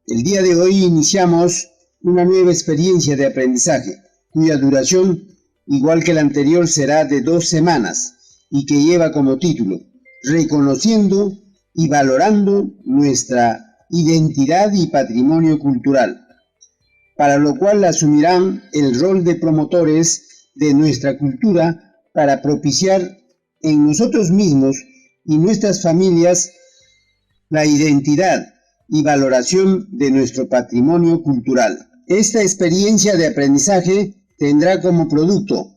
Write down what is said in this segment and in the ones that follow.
El día de hoy iniciamos una nueva experiencia de aprendizaje, cuya duración, igual que la anterior, será de 2 semanas y que lleva como título Reconociendo y valorando nuestra identidad y patrimonio cultural, para lo cual asumirán el rol de promotores de nuestra cultura para propiciar en nosotros mismos y nuestras familias la identidad y valoración de nuestro patrimonio cultural. Esta experiencia de aprendizaje tendrá como producto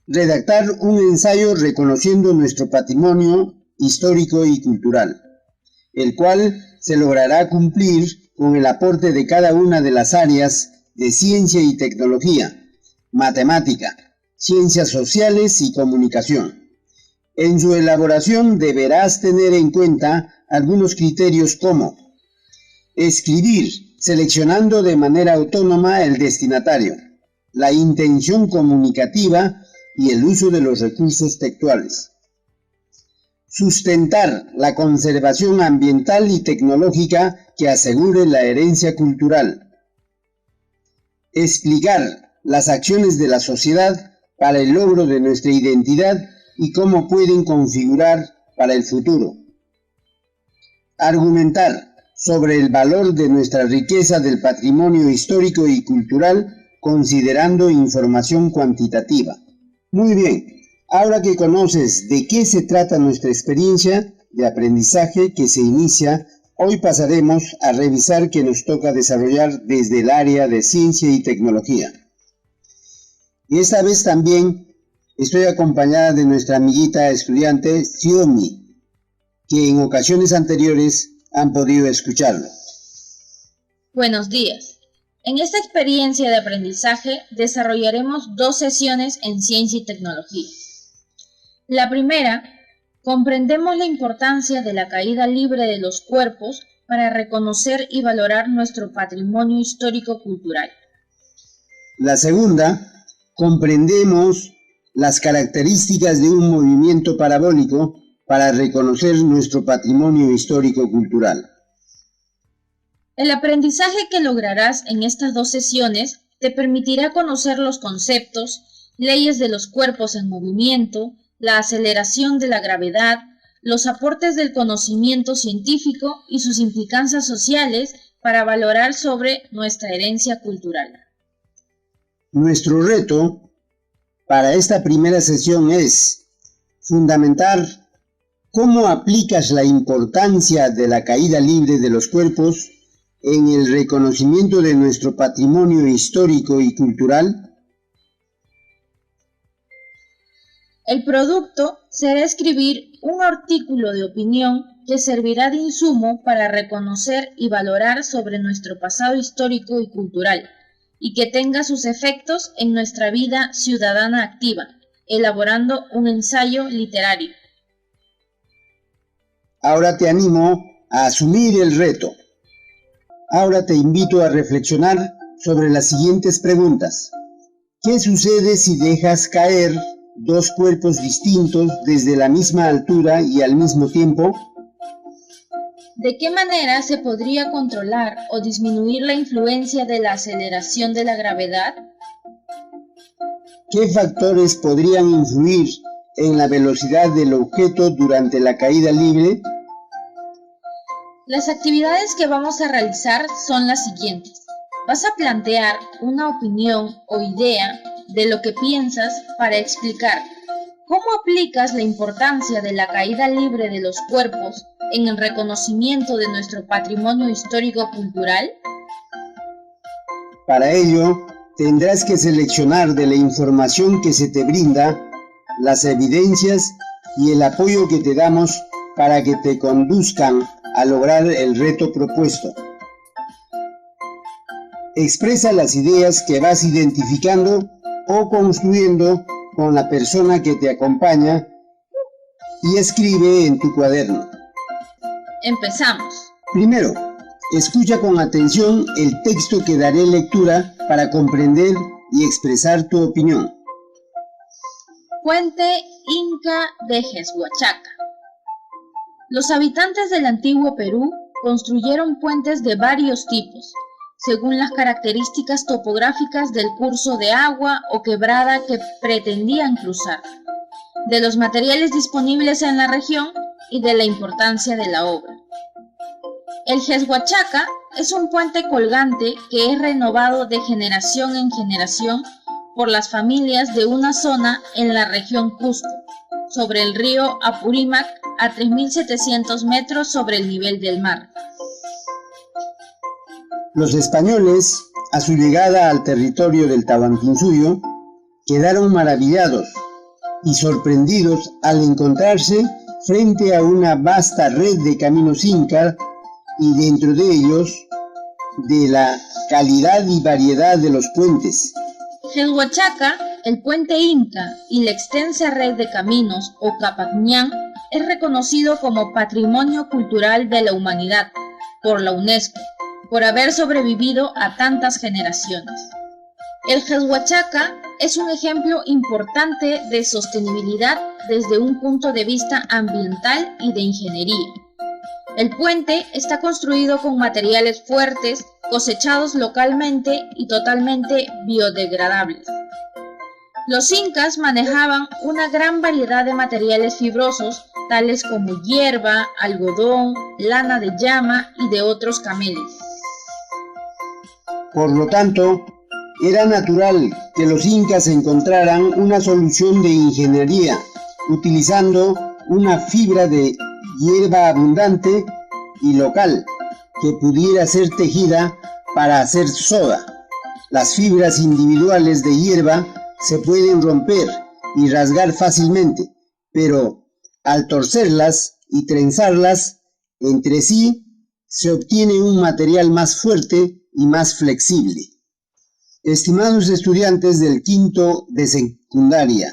redactar un ensayo reconociendo nuestro patrimonio histórico y cultural, el cual se logrará cumplir con el aporte de cada una de las áreas de ciencia y tecnología, matemática, ciencias sociales y comunicación. En su elaboración deberás tener en cuenta algunos criterios como escribir, seleccionando de manera autónoma el destinatario, la intención comunicativa y el uso de los recursos textuales. Sustentar la conservación ambiental y tecnológica que asegure la herencia cultural. Explicar las acciones de la sociedad para el logro de nuestra identidad y cómo pueden configurar para el futuro. Argumentar sobre el valor de nuestra riqueza del patrimonio histórico y cultural considerando información cuantitativa. Muy bien, ahora que conoces de qué se trata nuestra experiencia de aprendizaje que se inicia, hoy pasaremos a revisar qué nos toca desarrollar desde el área de ciencia y tecnología. Y esta vez también estoy acompañada de nuestra amiguita estudiante Xiaomi, que en ocasiones anteriores han podido escucharlo. Buenos días. En esta experiencia de aprendizaje desarrollaremos 2 sesiones en ciencia y tecnología. La primera, comprendemos la importancia de la caída libre de los cuerpos para reconocer y valorar nuestro patrimonio histórico-cultural. La segunda, comprendemos las características de un movimiento parabólico para reconocer nuestro patrimonio histórico-cultural. El aprendizaje que lograrás en estas 2 sesiones te permitirá conocer los conceptos, leyes de los cuerpos en movimiento, la aceleración de la gravedad, los aportes del conocimiento científico y sus implicancias sociales para valorar sobre nuestra herencia cultural. Nuestro reto para esta primera sesión es fundamentar cómo aplicas la importancia de la caída libre de los cuerpos en el reconocimiento de nuestro patrimonio histórico y cultural. El producto será escribir un artículo de opinión que servirá de insumo para reconocer y valorar sobre nuestro pasado histórico y cultural, y que tenga sus efectos en nuestra vida ciudadana activa, elaborando un ensayo literario. Ahora te animo a asumir el reto. Ahora te invito a reflexionar sobre las siguientes preguntas. ¿Qué sucede si dejas caer 2 cuerpos distintos desde la misma altura y al mismo tiempo? ¿De qué manera se podría controlar o disminuir la influencia de la aceleración de la gravedad? ¿Qué factores podrían influir en la velocidad del objeto durante la caída libre? Las actividades que vamos a realizar son las siguientes. Vas a plantear una opinión o idea de lo que piensas para explicar cómo aplicas la importancia de la caída libre de los cuerpos en el reconocimiento de nuestro patrimonio histórico-cultural. Para ello, tendrás que seleccionar de la información que se te brinda las evidencias y el apoyo que te damos para que te conduzcan a lograr el reto propuesto. Expresa las ideas que vas identificando o construyendo con la persona que te acompaña y escribe en tu cuaderno. Empezamos. Primero, escucha con atención el texto que daré lectura para comprender y expresar tu opinión. Puente Inca de Huachaca. Los habitantes del antiguo Perú construyeron puentes de varios tipos, según las características topográficas del curso de agua o quebrada que pretendían cruzar, de los materiales disponibles en la región y de la importancia de la obra. El Jeshuachaca es un puente colgante que es renovado de generación en generación por las familias de una zona en la región Cusco, sobre el río Apurímac a 3.700 metros sobre el nivel del mar. Los españoles, a su llegada al territorio del Tahuantinsuyo, quedaron maravillados y sorprendidos al encontrarse frente a una vasta red de caminos incas y dentro de ellos de la calidad y variedad de los puentes. Jeshuachaca, el puente inca y la extensa red de caminos o Capacñán es reconocido como Patrimonio Cultural de la Humanidad por la UNESCO, por haber sobrevivido a tantas generaciones. El Jeshuachaca es un ejemplo importante de sostenibilidad desde un punto de vista ambiental y de ingeniería. El puente está construido con materiales fuertes, cosechados localmente y totalmente biodegradables. Los incas manejaban una gran variedad de materiales fibrosos, tales como hierba, algodón, lana de llama y de otros cameles. Por lo tanto, era natural que los incas encontraran una solución de ingeniería utilizando una fibra de hierba abundante y local que pudiera ser tejida para hacer soda. Las fibras individuales de hierba se pueden romper y rasgar fácilmente, pero al torcerlas y trenzarlas entre sí se obtiene un material más fuerte y más flexible. Estimados estudiantes del quinto de secundaria,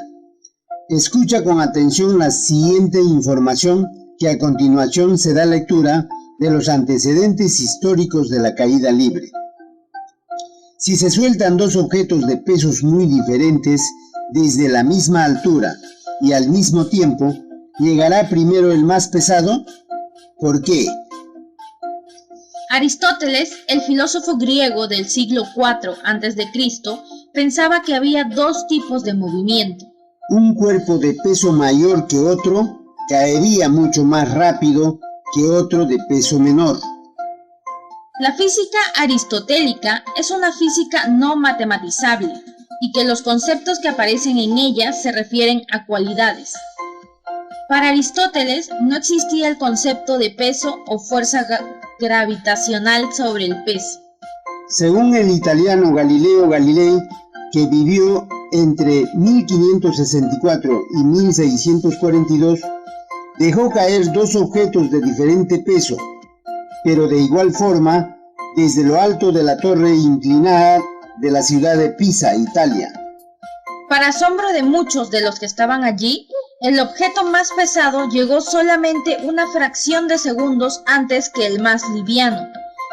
escucha con atención la siguiente información que a continuación se da lectura de los antecedentes históricos de la caída libre. Si se sueltan dos objetos de pesos muy diferentes desde la misma altura y al mismo tiempo, ¿llegará primero el más pesado? ¿Por qué? Aristóteles, el filósofo griego del siglo IV a.C., pensaba que había dos tipos de movimiento. Un cuerpo de peso mayor que otro caería mucho más rápido que otro de peso menor. La física aristotélica es una física no matematizable y que los conceptos que aparecen en ella se refieren a cualidades. Para Aristóteles no existía el concepto de peso o fuerza gravitacional sobre el peso. Según el italiano Galileo Galilei, que vivió entre 1564 y 1642, dejó caer dos objetos de diferente peso, pero de igual forma, desde lo alto de la torre inclinada de la ciudad de Pisa, Italia. Para asombro de muchos de los que estaban allí, el objeto más pesado llegó solamente una fracción de segundos antes que el más liviano,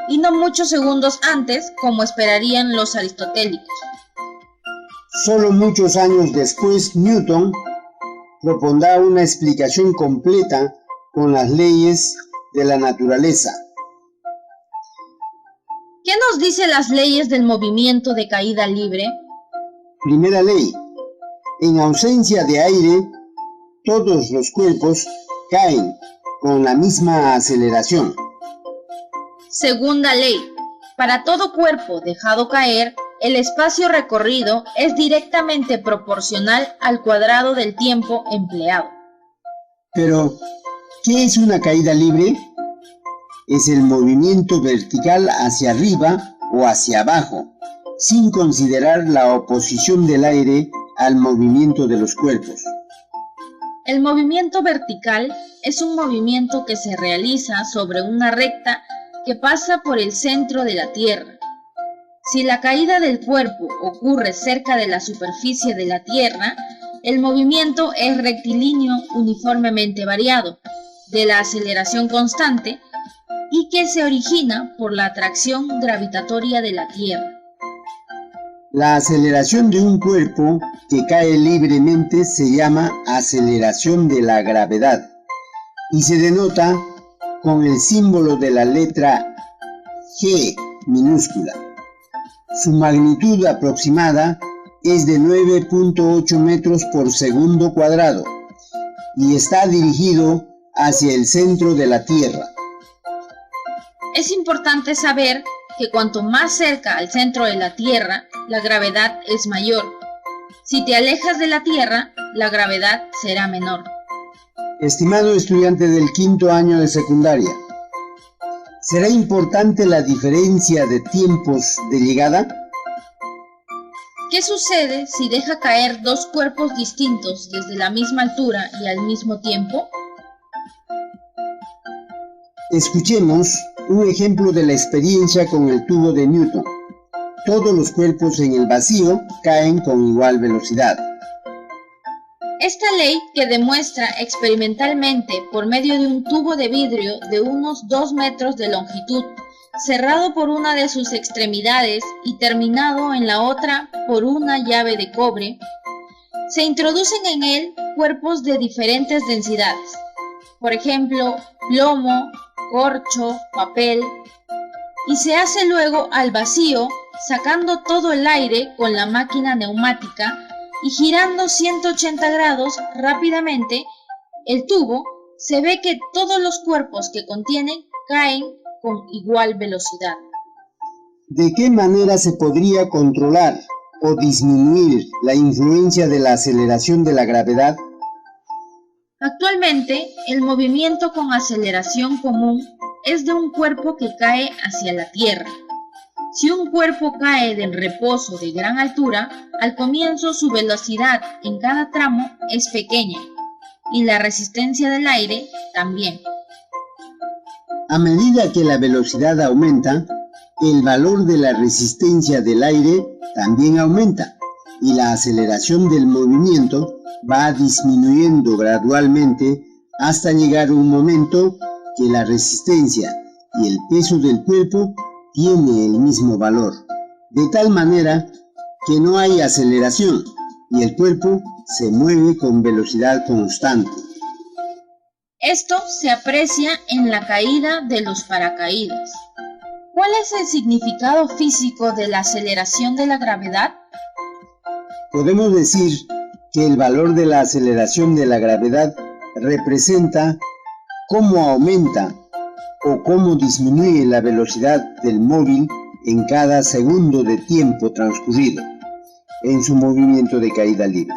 y no muchos segundos antes, como esperarían los aristotélicos. Solo muchos años después, Newton propondrá una explicación completa con las leyes de la naturaleza. ¿Qué nos dicen las leyes del movimiento de caída libre? Primera ley: en ausencia de aire, todos los cuerpos caen con la misma aceleración. Segunda ley: para todo cuerpo dejado caer, el espacio recorrido es directamente proporcional al cuadrado del tiempo empleado. Pero, ¿qué es una caída libre? Es el movimiento vertical hacia arriba o hacia abajo, sin considerar la oposición del aire al movimiento de los cuerpos. El movimiento vertical es un movimiento que se realiza sobre una recta que pasa por el centro de la Tierra. Si la caída del cuerpo ocurre cerca de la superficie de la Tierra, el movimiento es rectilíneo uniformemente variado, de la aceleración constante, y que se origina por la atracción gravitatoria de la Tierra. La aceleración de un cuerpo que cae libremente se llama aceleración de la gravedad y se denota con el símbolo de la letra G minúscula. Su magnitud aproximada es de 9.8 metros por segundo cuadrado y está dirigido hacia el centro de la Tierra. Es importante saber que cuanto más cerca al centro de la Tierra, la gravedad es mayor. Si te alejas de la Tierra, la gravedad será menor. Estimado estudiante del quinto año de secundaria, ¿será importante la diferencia de tiempos de llegada? ¿Qué sucede si deja caer dos cuerpos distintos desde la misma altura y al mismo tiempo? Escuchemos un ejemplo de la experiencia con el tubo de Newton. Todos los cuerpos en el vacío caen con igual velocidad. Esta ley, que demuestra experimentalmente por medio de un tubo de vidrio de unos 2 metros de longitud, cerrado por una de sus extremidades y terminado en la otra por una llave de cobre, se introducen en él cuerpos de diferentes densidades, por ejemplo, plomo, corcho, papel, y se hace luego al vacío, sacando todo el aire con la máquina neumática y girando 180 grados rápidamente el tubo. Se ve que todos los cuerpos que contienen caen con igual velocidad. ¿De qué manera se podría controlar o disminuir la influencia de la aceleración de la gravedad? Actualmente, el movimiento con aceleración común es de un cuerpo que cae hacia la Tierra. Si un cuerpo cae del reposo de gran altura, al comienzo su velocidad en cada tramo es pequeña y la resistencia del aire también. A medida que la velocidad aumenta, el valor de la resistencia del aire también aumenta y la aceleración del movimiento va disminuyendo gradualmente hasta llegar un momento que la resistencia y el peso del cuerpo tiene el mismo valor, de tal manera que no hay aceleración y el cuerpo se mueve con velocidad constante. Esto se aprecia en la caída de los paracaídas. ¿Cuál es el significado físico de la aceleración de la gravedad? Podemos decir que el valor de la aceleración de la gravedad representa cómo aumenta o cómo disminuye la velocidad del móvil en cada segundo de tiempo transcurrido en su movimiento de caída libre.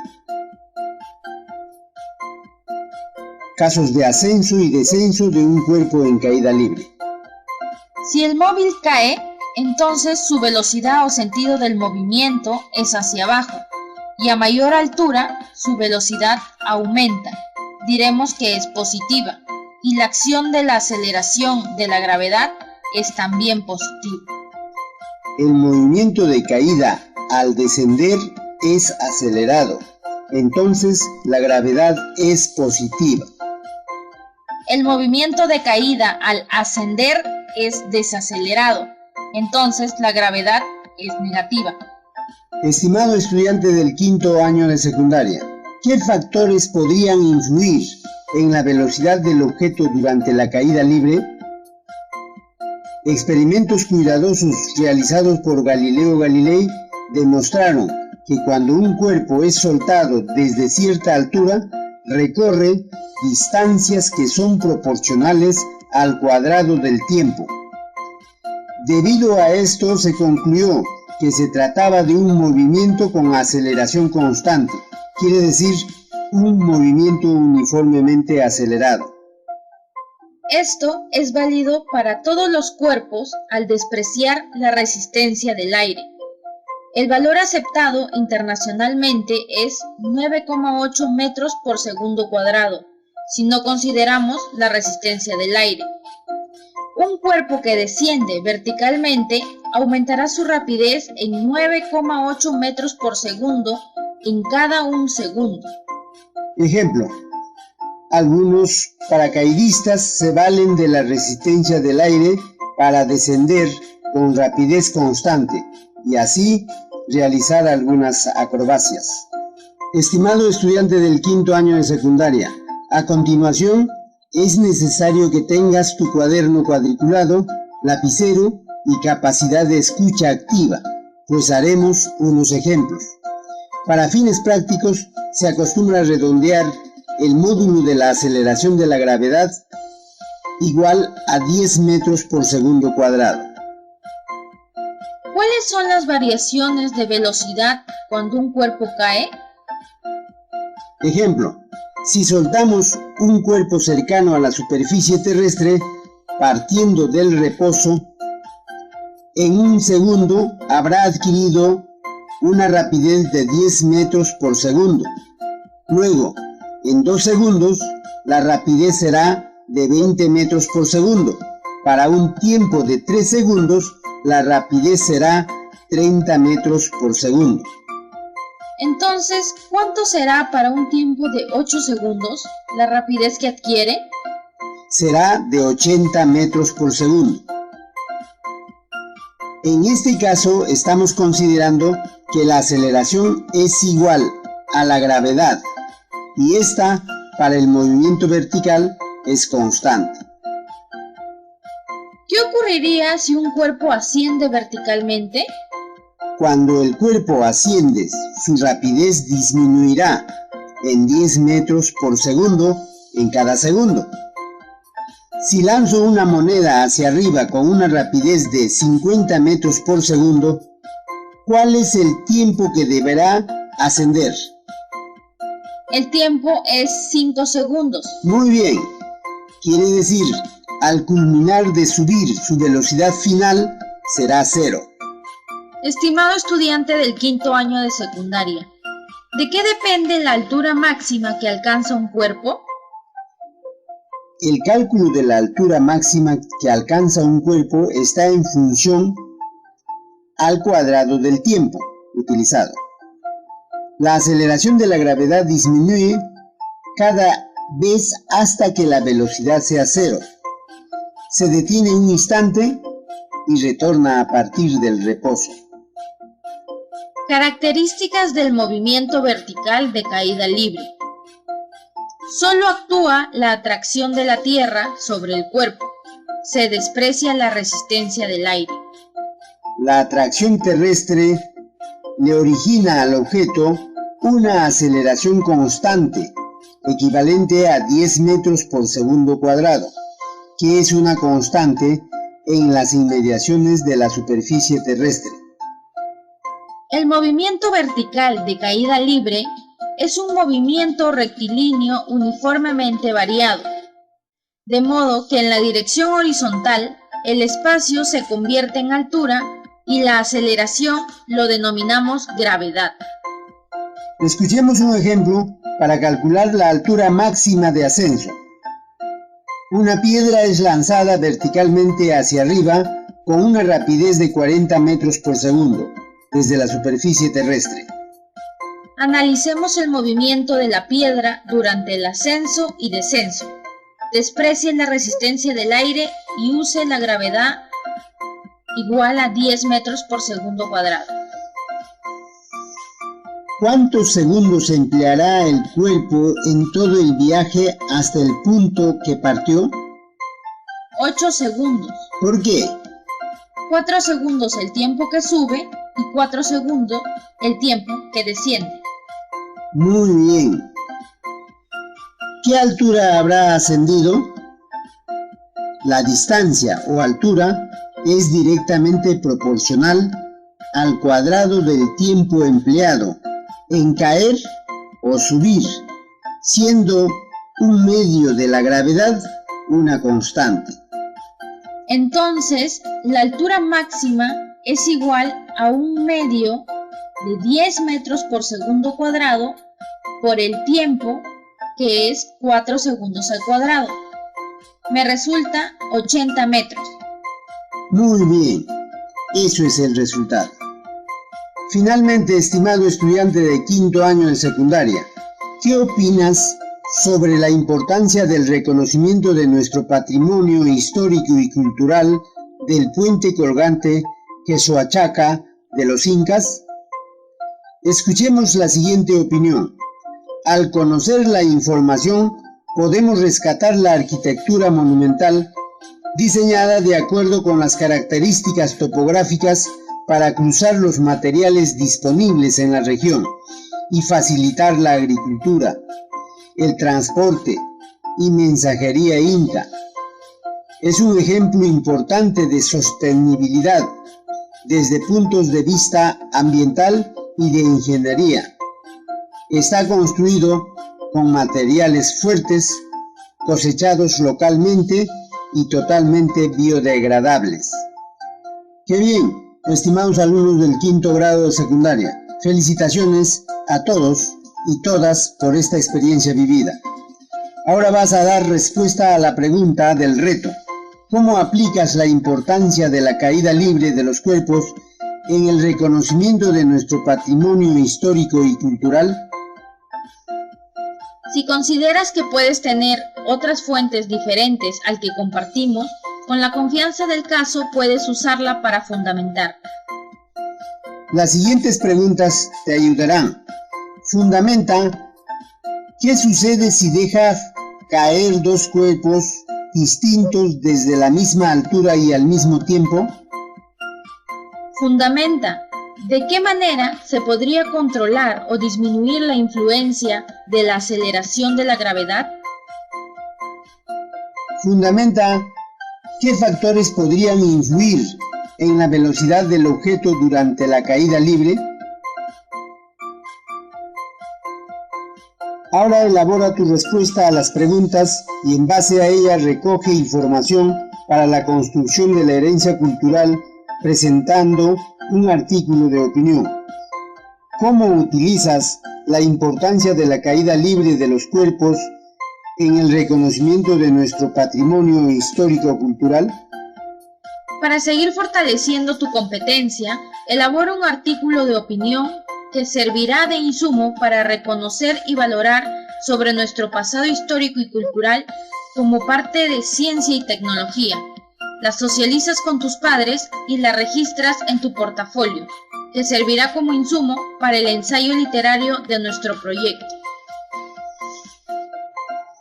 Casos de ascenso y descenso de un cuerpo en caída libre. Si el móvil cae, entonces su velocidad o sentido del movimiento es hacia abajo, y a mayor altura su velocidad aumenta. Diremos que es positiva, y la acción de la aceleración de la gravedad es también positiva. El movimiento de caída al descender es acelerado, entonces la gravedad es positiva. El movimiento de caída al ascender es desacelerado, entonces la gravedad es negativa. Estimado estudiante del quinto año de secundaria, ¿qué factores podrían influir en la velocidad del objeto durante la caída libre? Experimentos cuidadosos realizados por Galileo Galilei demostraron que cuando un cuerpo es soltado desde cierta altura, recorre distancias que son proporcionales al cuadrado del tiempo. Debido a esto se concluyó que se trataba de un movimiento con aceleración constante, quiere decir, un movimiento uniformemente acelerado. Esto es válido para todos los cuerpos al despreciar la resistencia del aire. El valor aceptado internacionalmente es 9,8 metros por segundo cuadrado, si no consideramos la resistencia del aire. Un cuerpo que desciende verticalmente aumentará su rapidez en 9,8 metros por segundo en cada un segundo. Ejemplo, algunos paracaidistas se valen de la resistencia del aire para descender con rapidez constante y así realizar algunas acrobacias. Estimado estudiante del quinto año de secundaria, a continuación Es necesario que tengas tu cuaderno cuadriculado, lapicero y capacidad de escucha activa, pues haremos unos ejemplos. Para fines prácticos, se acostumbra a redondear el módulo de la aceleración de la gravedad igual a 10 metros por segundo cuadrado. ¿Cuáles son las variaciones de velocidad cuando un cuerpo cae? Ejemplo, si soltamos un cuerpo cercano a la superficie terrestre, partiendo del reposo, en un segundo habrá adquirido una rapidez de 10 metros por segundo. Luego, en 2 segundos, la rapidez será de 20 metros por segundo. Para un tiempo de 3 segundos, la rapidez será 30 metros por segundo. Entonces, ¿cuánto será para un tiempo de 8 segundos la rapidez que adquiere? Será de 80 metros por segundo. En este caso, estamos considerando que la aceleración es igual a la gravedad y esta, para el movimiento vertical, es constante. ¿Qué ocurriría si un cuerpo asciende verticalmente? Cuando el cuerpo asciende, su rapidez disminuirá en 10 metros por segundo en cada segundo. Si lanzo una moneda hacia arriba con una rapidez de 50 metros por segundo, ¿cuál es el tiempo que deberá ascender? El tiempo es 5 segundos. Muy bien. Quiere decir, al culminar de subir, su velocidad final será 0. Estimado estudiante del 5º año de secundaria, ¿de qué depende la altura máxima que alcanza un cuerpo? El cálculo de la altura máxima que alcanza un cuerpo está en función al cuadrado del tiempo utilizado. La aceleración de la gravedad disminuye cada vez hasta que la velocidad sea 0. Se detiene un instante y retorna a partir del reposo. Características del movimiento vertical de caída libre. Solo actúa la atracción de la Tierra sobre el cuerpo. Se desprecia la resistencia del aire. La atracción terrestre le origina al objeto una aceleración constante, equivalente a 10 metros por segundo cuadrado, que es una constante en las inmediaciones de la superficie terrestre. El movimiento vertical de caída libre es un movimiento rectilíneo uniformemente variado, de modo que en la dirección horizontal el espacio se convierte en altura y la aceleración lo denominamos gravedad. Escuchemos un ejemplo para calcular la altura máxima de ascenso. Una piedra es lanzada verticalmente hacia arriba con una rapidez de 40 metros por segundo desde la superficie terrestre. Analicemos el movimiento de la piedra durante el ascenso y descenso. Desprecie la resistencia del aire y use la gravedad igual a 10 metros por segundo cuadrado. ¿Cuántos segundos empleará el cuerpo en todo el viaje hasta el punto que partió? 8 segundos. ¿Por qué? 4 segundos el tiempo que sube y 4 segundos el tiempo que desciende. Muy bien. ¿Qué altura habrá ascendido? La distancia o altura es directamente proporcional al cuadrado del tiempo empleado en caer o subir, siendo un medio de la gravedad una constante. Entonces, la altura máxima es igual a un medio de 10 metros por segundo cuadrado por el tiempo, que es 4 segundos al cuadrado. Me resulta 80 metros. Muy bien, eso es el resultado. Finalmente, estimado estudiante de 5º año de secundaria, ¿qué opinas sobre la importancia del reconocimiento de nuestro patrimonio histórico y cultural del puente colgante Quesoachaca de los Incas? Escuchemos la siguiente opinión. Al conocer la información, podemos rescatar la arquitectura monumental diseñada de acuerdo con las características topográficas para cruzar los materiales disponibles en la región y facilitar la agricultura, el transporte y mensajería inca. Es un ejemplo importante de sostenibilidad desde puntos de vista ambiental y de ingeniería. Está construido con materiales fuertes, cosechados localmente y totalmente biodegradables. ¡Qué bien, estimados alumnos del 5º grado de secundaria! Felicitaciones a todos y todas por esta experiencia vivida. Ahora vas a dar respuesta a la pregunta del reto. ¿Cómo aplicas la importancia de la caída libre de los cuerpos en el reconocimiento de nuestro patrimonio histórico y cultural? Si consideras que puedes tener otras fuentes diferentes al que compartimos, con la confianza del caso puedes usarla para fundamentar. Las siguientes preguntas te ayudarán. Fundamenta: ¿qué sucede si dejas caer dos cuerpos distintos desde la misma altura y al mismo tiempo? Fundamenta: ¿de qué manera se podría controlar o disminuir la influencia de la aceleración de la gravedad? Fundamenta: ¿qué factores podrían influir en la velocidad del objeto durante la caída libre? Ahora elabora tu respuesta a las preguntas y en base a ella recoge información para la construcción de la herencia cultural presentando un artículo de opinión. ¿Cómo utilizas la importancia de la caída libre de los cuerpos en el reconocimiento de nuestro patrimonio histórico-cultural? Para seguir fortaleciendo tu competencia, elabora un artículo de opinión que servirá de insumo para reconocer y valorar sobre nuestro pasado histórico y cultural como parte de ciencia y tecnología. La socializas con tus padres y la registras en tu portafolio, que servirá como insumo para el ensayo literario de nuestro proyecto.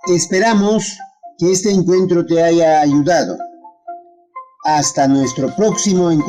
Esperamos que este encuentro te haya ayudado. Hasta nuestro próximo encuentro.